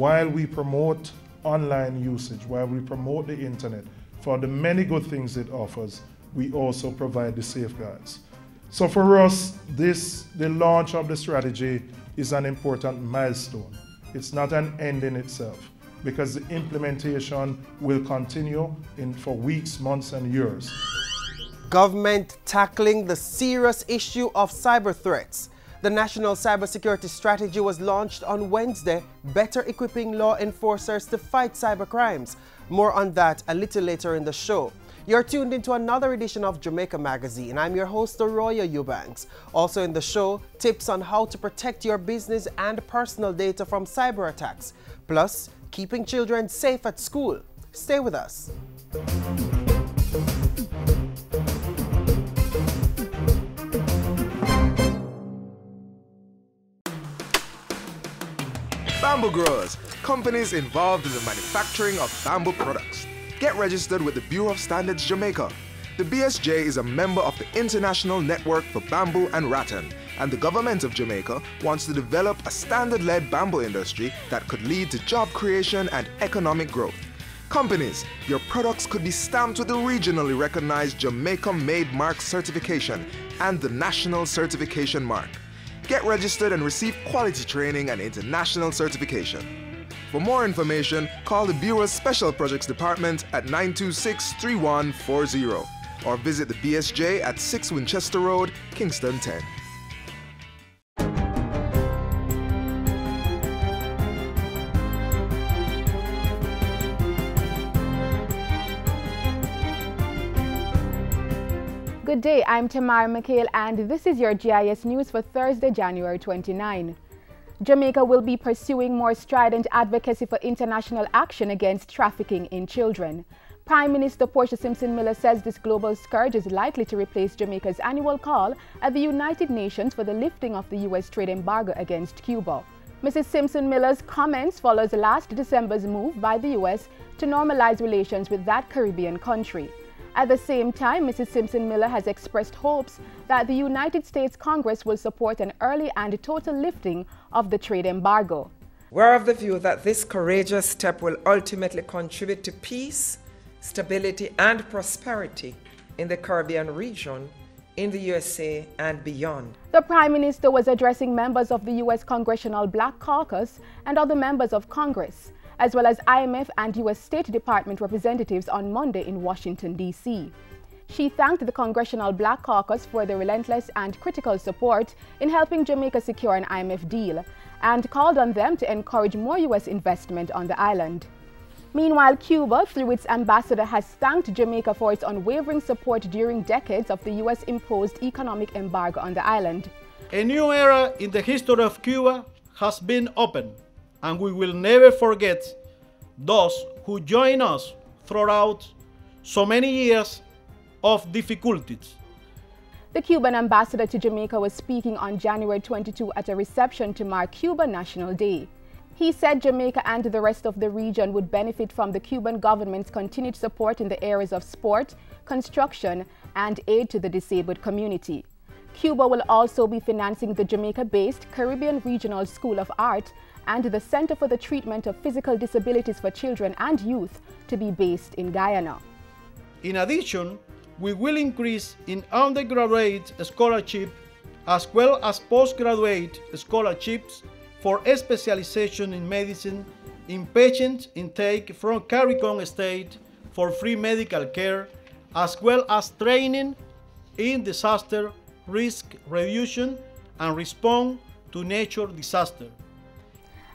while we promote online usage, while we promote the internet for the many good things it offers, we also provide the safeguards. So for us, the launch of the strategy is an important milestone. It's not an end in itself, because the implementation will continue for weeks, months, and years. Government tackling the serious issue of cyber threats. The National Cybersecurity Strategy was launched on Wednesday, better equipping law enforcers to fight cybercrimes. More on that a little later in the show. You're tuned into another edition of Jamaica Magazine. I'm your host, Arroyo Eubanks. Also in the show, tips on how to protect your business and personal data from cyber attacks. Plus, keeping children safe at school. Stay with us. Bamboo growers, companies involved in the manufacturing of bamboo products. Get registered with the Bureau of Standards Jamaica. The BSJ is a member of the International Network for Bamboo and Rattan, and the government of Jamaica wants to develop a standard-led bamboo industry that could lead to job creation and economic growth. Companies, your products could be stamped with the regionally recognized Jamaica-made mark certification and the National Certification Mark. Get registered and receive quality training and international certification. For more information, call the Bureau's Special Projects Department at 926-3140 or visit the BSJ at 6 Winchester Road, Kingston 10. Good day, I'm Tamara McHale and this is your GIS news for Thursday, January 29. Jamaica will be pursuing more strident advocacy for international action against trafficking in children. Prime Minister Portia Simpson-Miller says this global scourge is likely to replace Jamaica's annual call at the United Nations for the lifting of the U.S. trade embargo against Cuba. Mrs. Simpson-Miller's comments follows last December's move by the U.S. to normalize relations with that Caribbean country. At the same time, Mrs. Simpson-Miller has expressed hopes that the United States Congress will support an early and total lifting of the trade embargo. We're of the view that this courageous step will ultimately contribute to peace, stability, and prosperity in the Caribbean region, in the USA, and beyond. The Prime Minister was addressing members of the U.S. Congressional Black Caucus and other members of Congress, as well as IMF and U.S. State Department representatives on Monday in Washington, D.C. She thanked the Congressional Black Caucus for their relentless and critical support in helping Jamaica secure an IMF deal and called on them to encourage more U.S. investment on the island. Meanwhile, Cuba, through its ambassador, has thanked Jamaica for its unwavering support during decades of the U.S.-imposed economic embargo on the island. A new era in the history of Cuba has been opened, and we will never forget those who joined us throughout so many years of difficulties. The Cuban ambassador to Jamaica was speaking on January 22 at a reception to mark Cuba National Day. He said Jamaica and the rest of the region would benefit from the Cuban government's continued support in the areas of sport, construction, and aid to the disabled community. Cuba will also be financing the Jamaica-based Caribbean Regional School of Art and the Center for the Treatment of Physical Disabilities for Children and Youth to be based in Guyana. In addition, we will increase in undergraduate scholarship as well as postgraduate scholarships for a specialization in medicine, inpatient intake from CARICOM State for free medical care, as well as training in disaster risk reduction and response to nature disaster.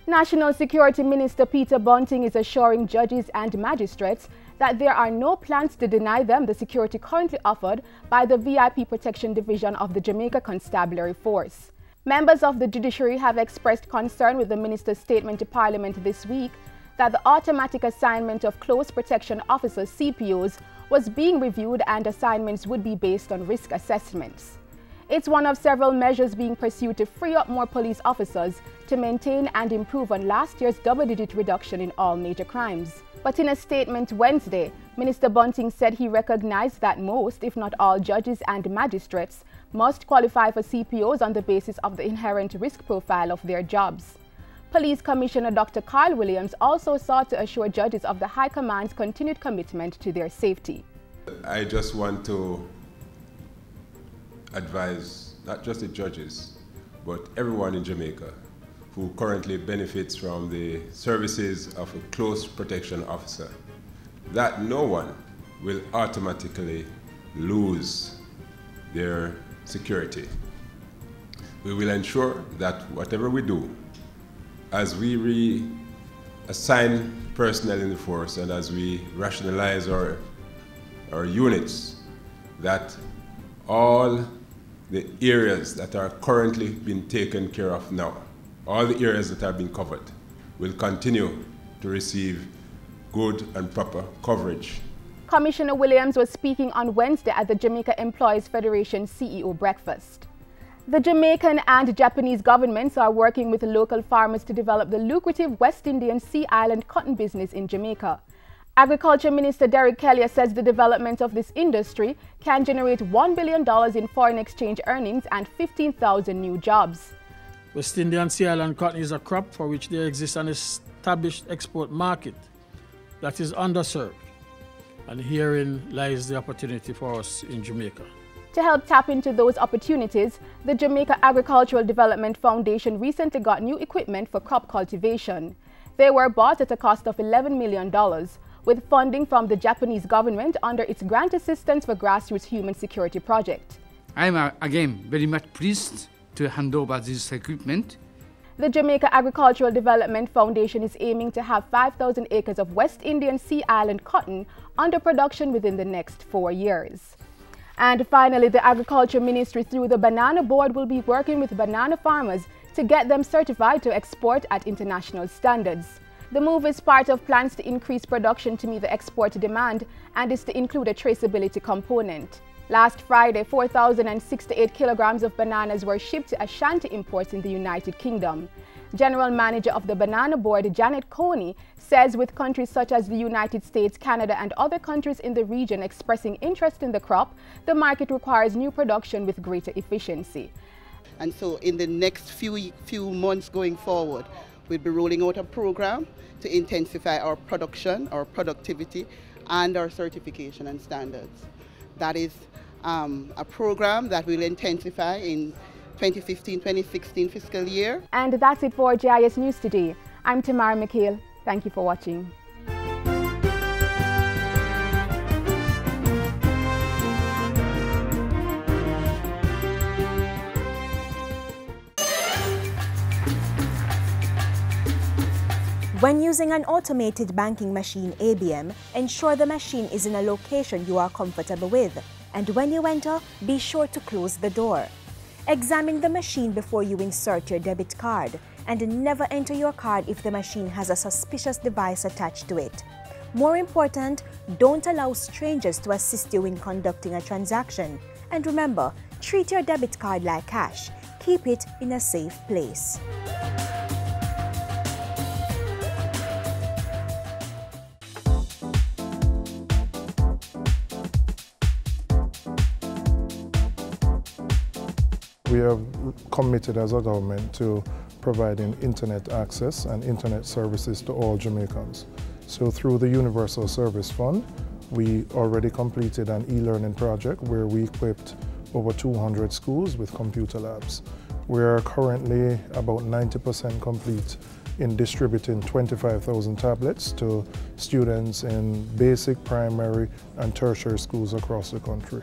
National Security Minister Peter Bunting is assuring judges and magistrates that there are no plans to deny them the security currently offered by the VIP Protection Division of the Jamaica Constabulary Force. Members of the judiciary have expressed concern with the minister's statement to Parliament this week that the automatic assignment of close protection officers CPOs was being reviewed and assignments would be based on risk assessments. It's one of several measures being pursued to free up more police officers to maintain and improve on last year's double-digit reduction in all major crimes. But in a statement Wednesday, Minister Bunting said he recognized that most, if not all, judges and magistrates must qualify for CPOs on the basis of the inherent risk profile of their jobs. Police Commissioner Dr. Carl Williams also sought to assure judges of the High Command's continued commitment to their safety. I just want to advise not just the judges, but everyone in Jamaica who currently benefits from the services of a close protection officer, that no one will automatically lose their security. We will ensure that whatever we do, as we reassign personnel in the force and as we rationalize our units, that all the areas that are currently being taken care of now, all the areas that have been covered, will continue to receive good and proper coverage. Commissioner Williams was speaking on Wednesday at the Jamaica Employees Federation CEO breakfast. The Jamaican and Japanese governments are working with local farmers to develop the lucrative West Indian Sea Island cotton business in Jamaica. Agriculture Minister Derek Kelly says the development of this industry can generate $1 billion in foreign exchange earnings and 15,000 new jobs. West Indian Sea Island cotton is a crop for which there exists an established export market that is underserved, and herein lies the opportunity for us in Jamaica. To help tap into those opportunities, the Jamaica Agricultural Development Foundation recently got new equipment for crop cultivation. They were bought at a cost of $11 million, with funding from the Japanese government under its Grant Assistance for Grassroots Human Security project. I'm again very much pleased to hand over this equipment. The Jamaica Agricultural Development Foundation is aiming to have 5,000 acres of West Indian Sea Island cotton under production within the next 4 years. And finally, the Agriculture Ministry through the Banana Board will be working with banana farmers to get them certified to export at international standards. The move is part of plans to increase production to meet the export demand and is to include a traceability component. Last Friday, 4,068 kilograms of bananas were shipped to Ashanti Imports in the United Kingdom. General Manager of the Banana Board, Janet Coney, says with countries such as the United States, Canada, and other countries in the region expressing interest in the crop, the market requires new production with greater efficiency. And so in the next few months going forward, we'll be rolling out a program to intensify our production, our productivity, and our certification and standards. That is a program that will intensify in 2015-2016 fiscal year. And that's it for GIS News today. I'm Tamara McHale. Thank you for watching. When using an automated banking machine ABM, ensure the machine is in a location you are comfortable with, and when you enter, be sure to close the door. Examine the machine before you insert your debit card, and never enter your card if the machine has a suspicious device attached to it. More important, don't allow strangers to assist you in conducting a transaction. And remember, treat your debit card like cash. Keep it in a safe place. We have committed as a government to providing internet access and internet services to all Jamaicans. So through the Universal Service Fund, we already completed an e-learning project where we equipped over 200 schools with computer labs. We are currently about 90% complete in distributing 25,000 tablets to students in basic, primary, and tertiary schools across the country.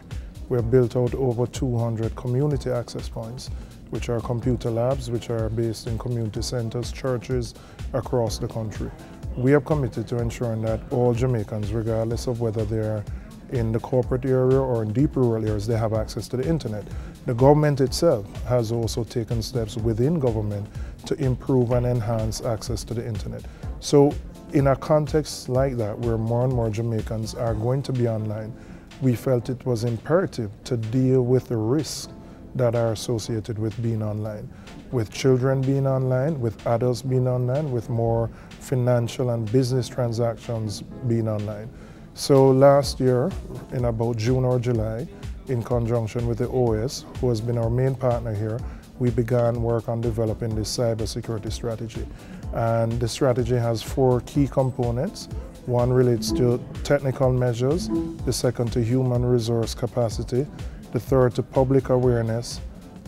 We have built out over 200 community access points, which are computer labs, which are based in community centers, churches across the country. We have committed to ensuring that all Jamaicans, regardless of whether they're in the corporate area or in deep rural areas, they have access to the internet. The government itself has also taken steps within government to improve and enhance access to the internet. So in a context like that, where more and more Jamaicans are going to be online, we felt it was imperative to deal with the risks that are associated with being online, with children being online, with adults being online, with more financial and business transactions being online. So last year, in about June or July, in conjunction with the OS, who has been our main partner here, we began work on developing this cybersecurity strategy. And the strategy has 4 key components. One relates to technical measures, the second to human resource capacity, the third to public awareness,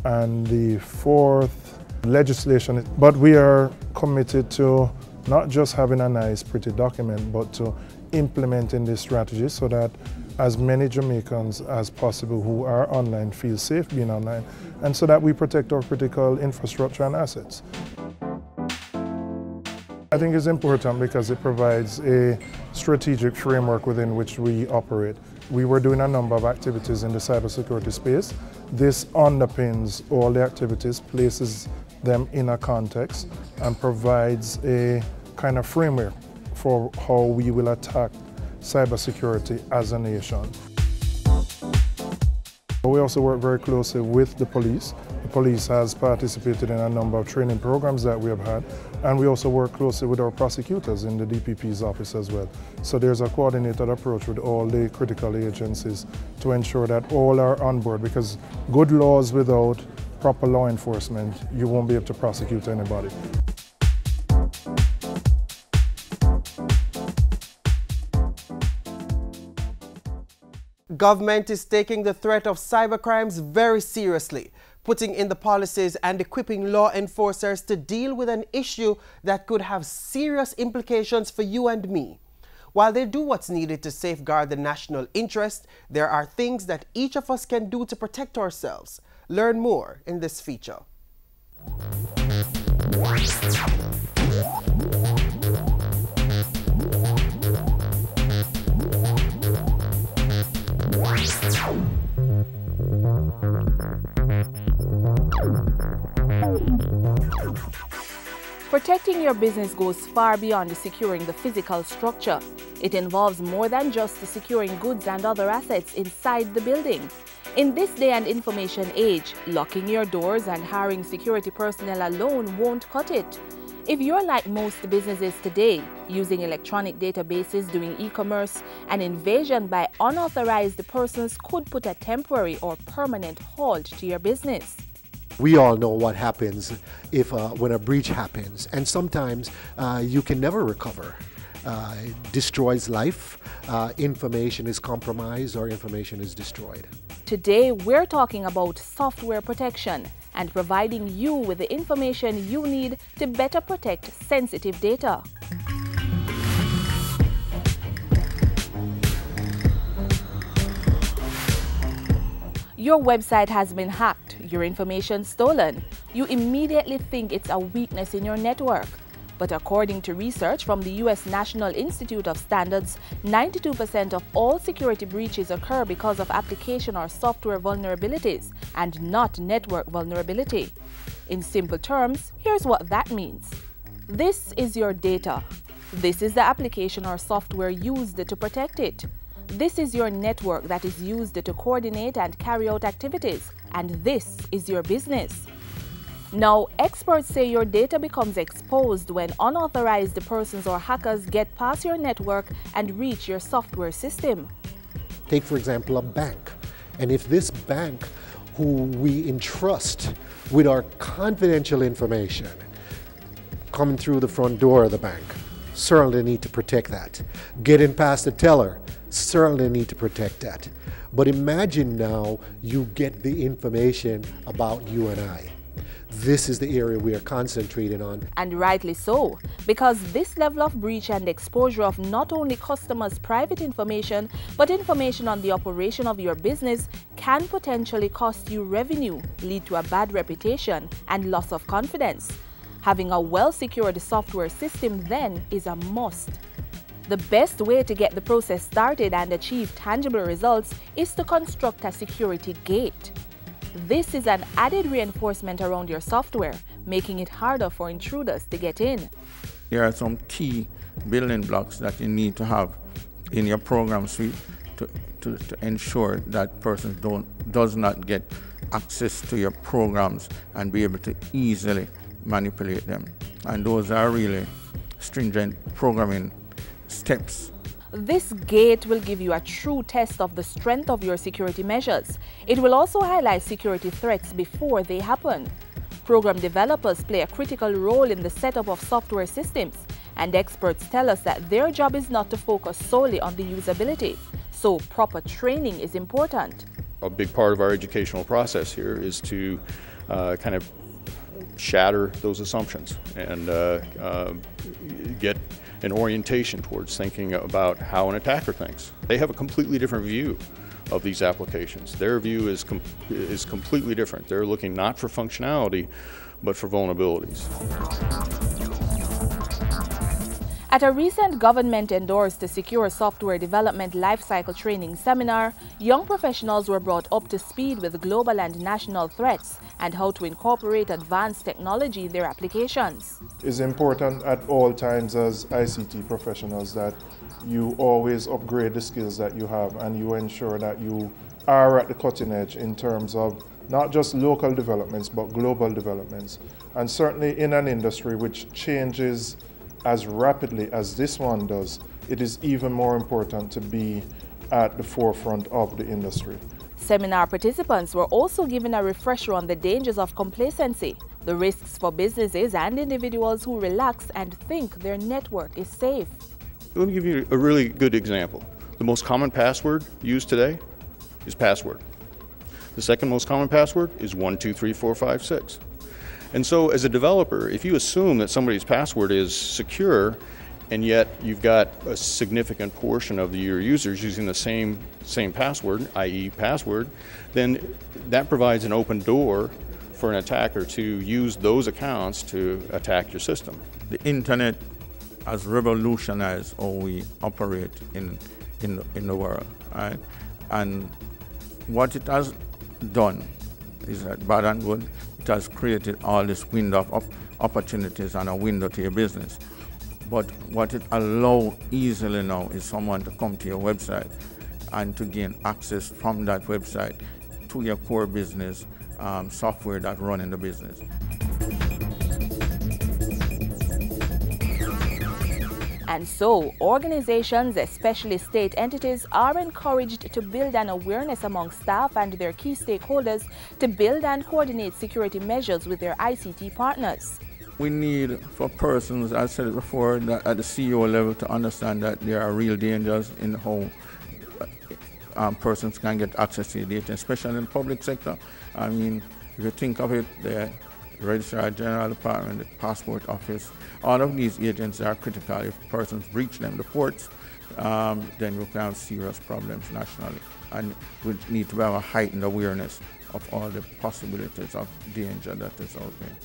and the fourth, legislation. But we are committed to not just having a nice, pretty document, but to implementing this strategy so that as many Jamaicans as possible who are online feel safe being online, and so that we protect our critical infrastructure and assets. I think it's important because it provides a strategic framework within which we operate. We were doing a number of activities in the cybersecurity space. This underpins all the activities, places them in a context, and provides a kind of framework for how we will attack cybersecurity as a nation. We also work very closely with the police. The police has participated in a number of training programs that we have had, and we also work closely with our prosecutors in the DPP's office as well. So there's a coordinated approach with all the critical agencies to ensure that all are on board, because good laws without proper law enforcement, you won't be able to prosecute anybody. Government is taking the threat of cybercrimes very seriously, putting in the policies and equipping law enforcers to deal with an issue that could have serious implications for you and me. While they do what's needed to safeguard the national interest, there are things that each of us can do to protect ourselves. Learn more in this feature. Protecting your business goes far beyond securing the physical structure. It involves more than just securing goods and other assets inside the building. In this day and information age, locking your doors and hiring security personnel alone won't cut it. If you're like most businesses today, using electronic databases, doing e-commerce, an invasion by unauthorized persons could put a temporary or permanent halt to your business. We all know what happens if when a breach happens, and sometimes you can never recover. It destroys life, information is compromised, or information is destroyed. Today, we're talking about software protection and providing you with the information you need to better protect sensitive data. Your website has been hacked, your information stolen. You immediately think it's a weakness in your network. But according to research from the U.S. National Institute of Standards, 92% of all security breaches occur because of application or software vulnerabilities and not network vulnerability. In simple terms, here's what that means. This is your data. This is the application or software used to protect it. This is your network that is used to coordinate and carry out activities. And this is your business. Now, experts say your data becomes exposed when unauthorized persons or hackers get past your network and reach your software system. Take, for example, a bank. And if this bank, who we entrust with our confidential information, coming through the front door of the bank, certainly need to protect that. Getting past the teller, certainly need to protect that. But imagine now you get the information about you and I. This is the area we are concentrating on. And rightly so, because this level of breach and exposure of not only customers' private information, but information on the operation of your business can potentially cost you revenue, lead to a bad reputation, and loss of confidence. Having a well-secured software system then is a must. The best way to get the process started and achieve tangible results is to construct a security gate. This is an added reinforcement around your software, making it harder for intruders to get in. There are some key building blocks that you need to have in your program suite to ensure that person does not get access to your programs and be able to easily manipulate them. And those are really stringent programming steps. This gate will give you a true test of the strength of your security measures. It will also highlight security threats before they happen. Program developers play a critical role in the setup of software systems, and experts tell us that their job is not to focus solely on the usability, so proper training is important. A big part of our educational process here is to kind of shatter those assumptions and get an orientation towards thinking about how an attacker thinks. They have a completely different view of these applications. Their view is completely different. They're looking not for functionality, but for vulnerabilities. At a recent government-endorsed secure software development lifecycle training seminar, young professionals were brought up to speed with global and national threats and how to incorporate advanced technology in their applications. It's important at all times as ICT professionals that you always upgrade the skills that you have and you ensure that you are at the cutting edge in terms of not just local developments but global developments. And certainly in an industry which changes as rapidly as this one does, it is even more important to be at the forefront of the industry. Seminar participants were also given a refresher on the dangers of complacency, the risks for businesses and individuals who relax and think their network is safe. Let me give you a really good example. The most common password used today is password. The second most common password is 123456. And so as a developer, if you assume that somebody's password is secure and yet you've got a significant portion of your users using the same password, i.e. password, then that provides an open door for an attacker to use those accounts to attack your system. The internet has revolutionized how we operate in the world, right? And what it has done is that bad and good. It has created all this window of opportunities and a window to your business. But what it allows easily now is someone to come to your website and to gain access from that website to your core business software that run in the business. And so, organizations, especially state entities, are encouraged to build an awareness among staff and their key stakeholders to build and coordinate security measures with their ICT partners. We need for persons, I said it before, that at the CEO level to understand that there are real dangers in how persons can get access to data, especially in the public sector. I mean, if you think of it, the Registrar General Department, the Passport Office, all of these agents are critical. If persons breach them, the ports, then we can have serious problems nationally. And we need to have a heightened awareness of all the possibilities of danger that is out there.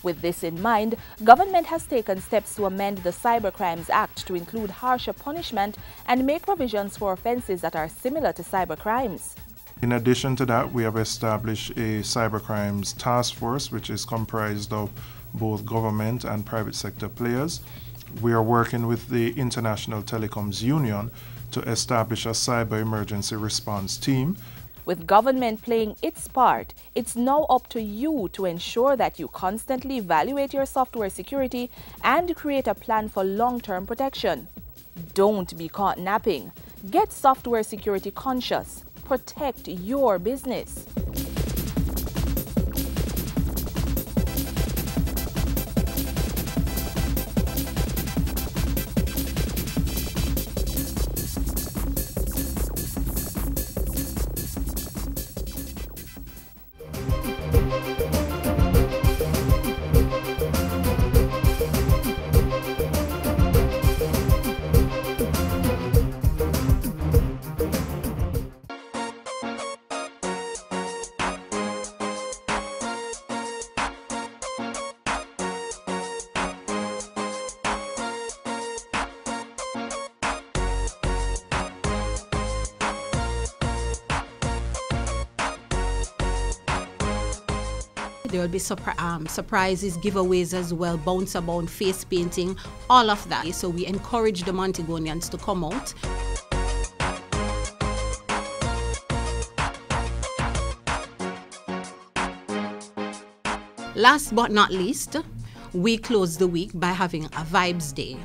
With this in mind, government has taken steps to amend the Cybercrimes Act to include harsher punishment and make provisions for offenses that are similar to cybercrimes. In addition to that, we have established a cybercrimes task force, which is comprised of both government and private sector players. We are working with the International Telecoms Union to establish a cyber emergency response team. With government playing its part, it's now up to you to ensure that you constantly evaluate your software security and create a plan for long-term protection. Don't be caught napping. Get software security conscious. Protect your business. There will be surprises, giveaways as well, bounce about, face painting, all of that. So we encourage the Montegonians to come out. Last but not least, we close the week by having a Vibes Day.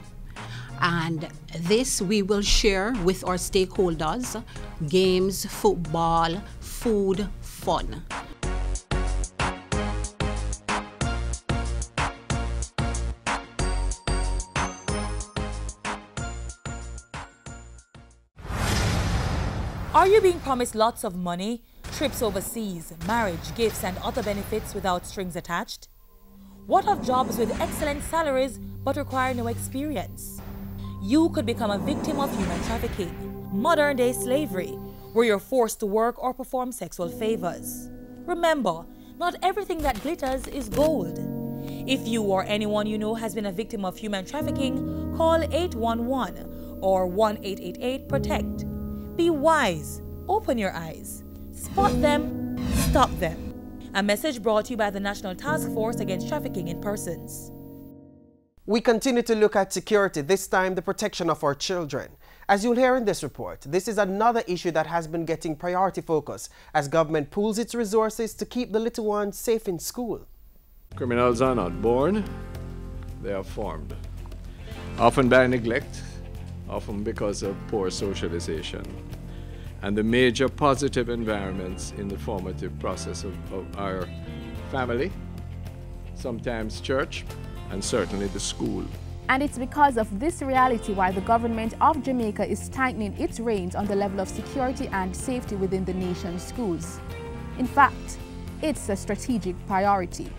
And this we will share with our stakeholders: games, football, food, fun. Are you being promised lots of money, trips overseas, marriage, gifts, and other benefits without strings attached? What of jobs with excellent salaries but require no experience? You could become a victim of human trafficking, modern-day slavery, where you're forced to work or perform sexual favors. Remember, not everything that glitters is gold. If you or anyone you know has been a victim of human trafficking, call 811 or 1-888-PROTECT. Be wise, open your eyes, spot them, stop them. A message brought to you by the National Task Force Against Trafficking in Persons. We continue to look at security, this time the protection of our children. As you'll hear in this report, this is another issue that has been getting priority focus as government pools its resources to keep the little ones safe in school. Criminals are not born, they are formed. Often by neglect, often because of poor socialization. And the major positive environments in the formative process of our family, sometimes church, and certainly the school. And it's because of this reality why the government of Jamaica is tightening its reins on the level of security and safety within the nation's schools. In fact, it's a strategic priority.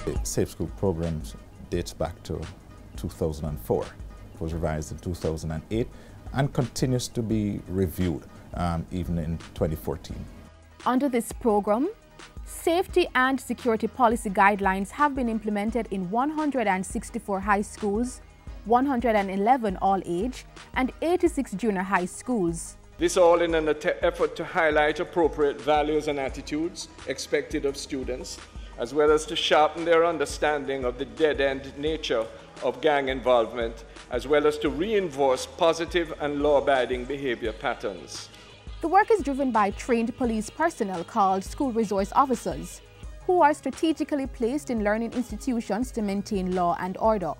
The Safe School program dates back to 2004. It was revised in 2008 and continues to be reviewed even in 2014. Under this program, safety and security policy guidelines have been implemented in 164 high schools, 111 all-age, and 86 junior high schools. This all in an effort to highlight appropriate values and attitudes expected of students, as well as to sharpen their understanding of the dead-end nature of gang involvement, as well as to reinforce positive and law-abiding behavior patterns. The work is driven by trained police personnel called school resource officers, who are strategically placed in learning institutions to maintain law and order.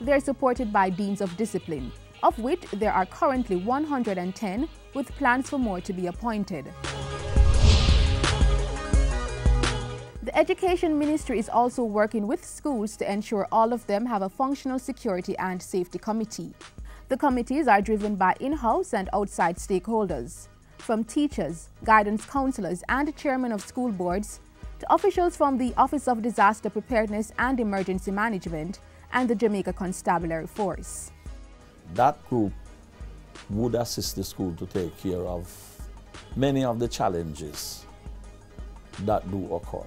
They are supported by deans of discipline, of which there are currently 110, with plans for more to be appointed. The Education Ministry is also working with schools to ensure all of them have a functional security and safety committee. The committees are driven by in-house and outside stakeholders, from teachers, guidance counselors, and chairmen of school boards, to officials from the Office of Disaster Preparedness and Emergency Management and the Jamaica Constabulary Force. That group would assist the school to take care of many of the challenges that do occur.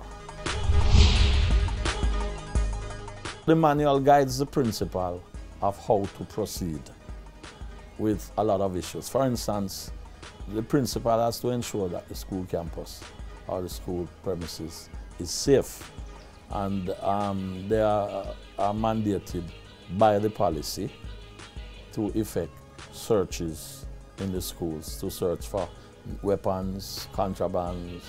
The manual guides the principal of how to proceed with a lot of issues. For instance, the principal has to ensure that the school campus or the school premises is safe, and they are mandated by the policy to effect searches in the schools to search for weapons, contrabands.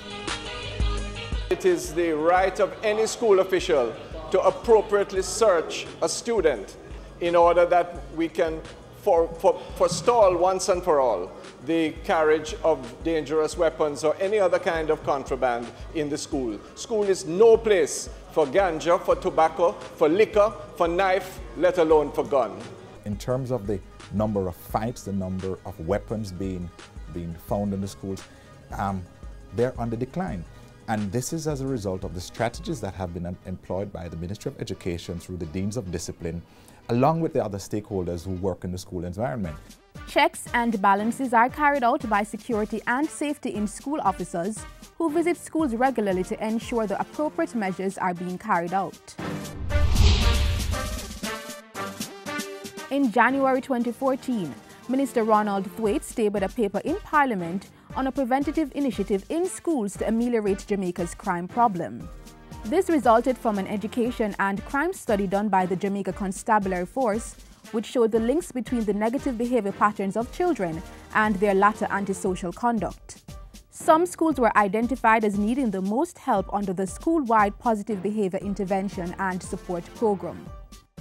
It is the right of any school official to appropriately search a student in order that we can forestall once and for all the carriage of dangerous weapons or any other kind of contraband in the school. School is no place for ganja, for tobacco, for liquor, for knife, let alone for gun. In terms of the number of fights, the number of weapons being found in the schools, they're on the decline. And this is as a result of the strategies that have been employed by the Ministry of Education through the Deans of Discipline, along with the other stakeholders who work in the school environment. Checks and balances are carried out by security and safety in school officers who visit schools regularly to ensure the appropriate measures are being carried out. In January 2014, Minister Ronald Thwaites tabled a paper in Parliament on a preventative initiative in schools to ameliorate Jamaica's crime problem. This resulted from an education and crime study done by the Jamaica Constabulary Force, which showed the links between the negative behavior patterns of children and their latter antisocial conduct. Some schools were identified as needing the most help under the school-wide positive behavior intervention and support program.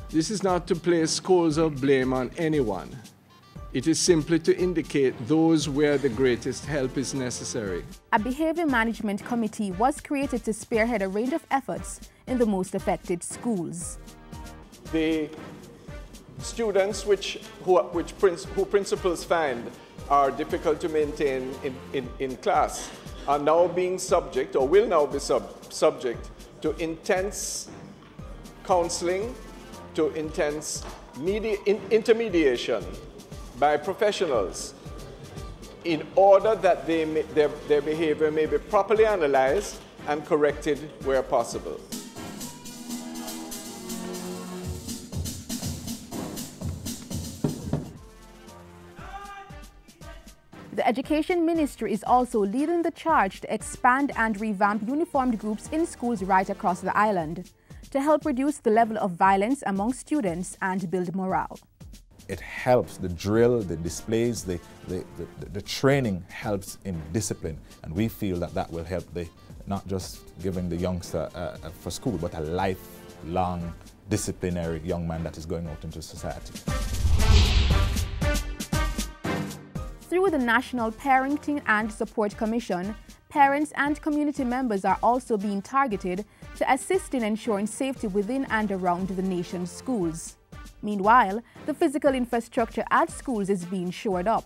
This is not to place scores of blame on anyone. It is simply to indicate those where the greatest help is necessary. A behavior management committee was created to spearhead a range of efforts in the most affected schools. The students who principals find are difficult to maintain in class are now being subject, or will now be subject to intense counseling, to intense intermediation by professionals in order that their behavior may be properly analyzed and corrected where possible. The Education Ministry is also leading the charge to expand and revamp uniformed groups in schools right across the island to help reduce the level of violence among students and build morale. It helps, the drill, the displays, the training helps in discipline, and we feel that that will help not just giving the youngster for school, but a lifelong disciplinary young man that is going out into society. Through the National Parenting and Support Commission, parents and community members are also being targeted to assist in ensuring safety within and around the nation's schools. Meanwhile, the physical infrastructure at schools is being shored up.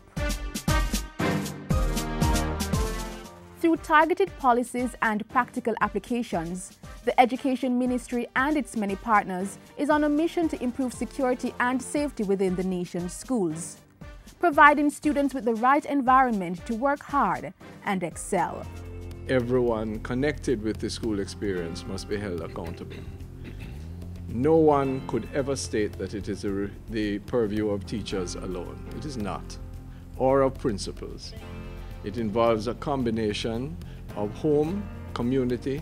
Through targeted policies and practical applications, the Education Ministry and its many partners is on a mission to improve security and safety within the nation's schools, providing students with the right environment to work hard and excel. Everyone connected with the school experience must be held accountable. No one could ever state that it is the purview of teachers alone. It is not, or of principals. It involves a combination of home, community,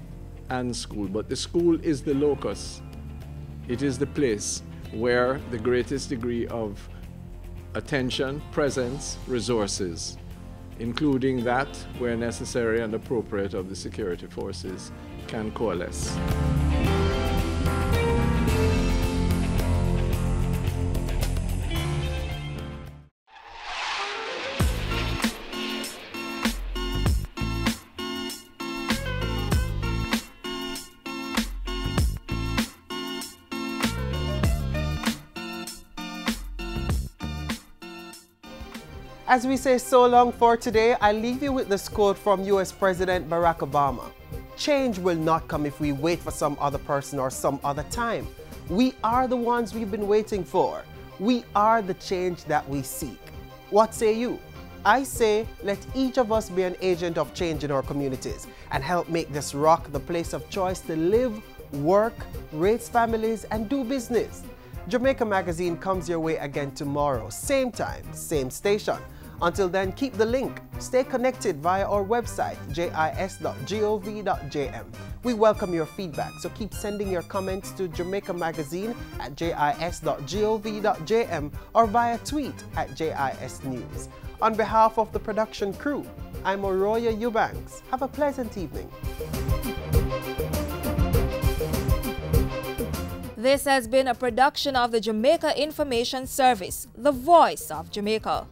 and school. But the school is the locus. It is the place where the greatest degree of attention, presence, resources, including that, where necessary and appropriate, of the security forces, can coalesce. As we say so long for today, I leave you with this quote from US President Barack Obama. Change will not come if we wait for some other person or some other time. We are the ones we've been waiting for. We are the change that we seek. What say you? I say, let each of us be an agent of change in our communities and help make this Rock the place of choice to live, work, raise families, and do business. Jamaica Magazine comes your way again tomorrow, same time, same station. Until then, keep the link. Stay connected via our website, jis.gov.jm. We welcome your feedback, so keep sending your comments to Jamaica Magazine at jis.gov.jm or via tweet at JISnews. On behalf of the production crew, I'm Oroya Eubanks. Have a pleasant evening. This has been a production of the Jamaica Information Service, the voice of Jamaica.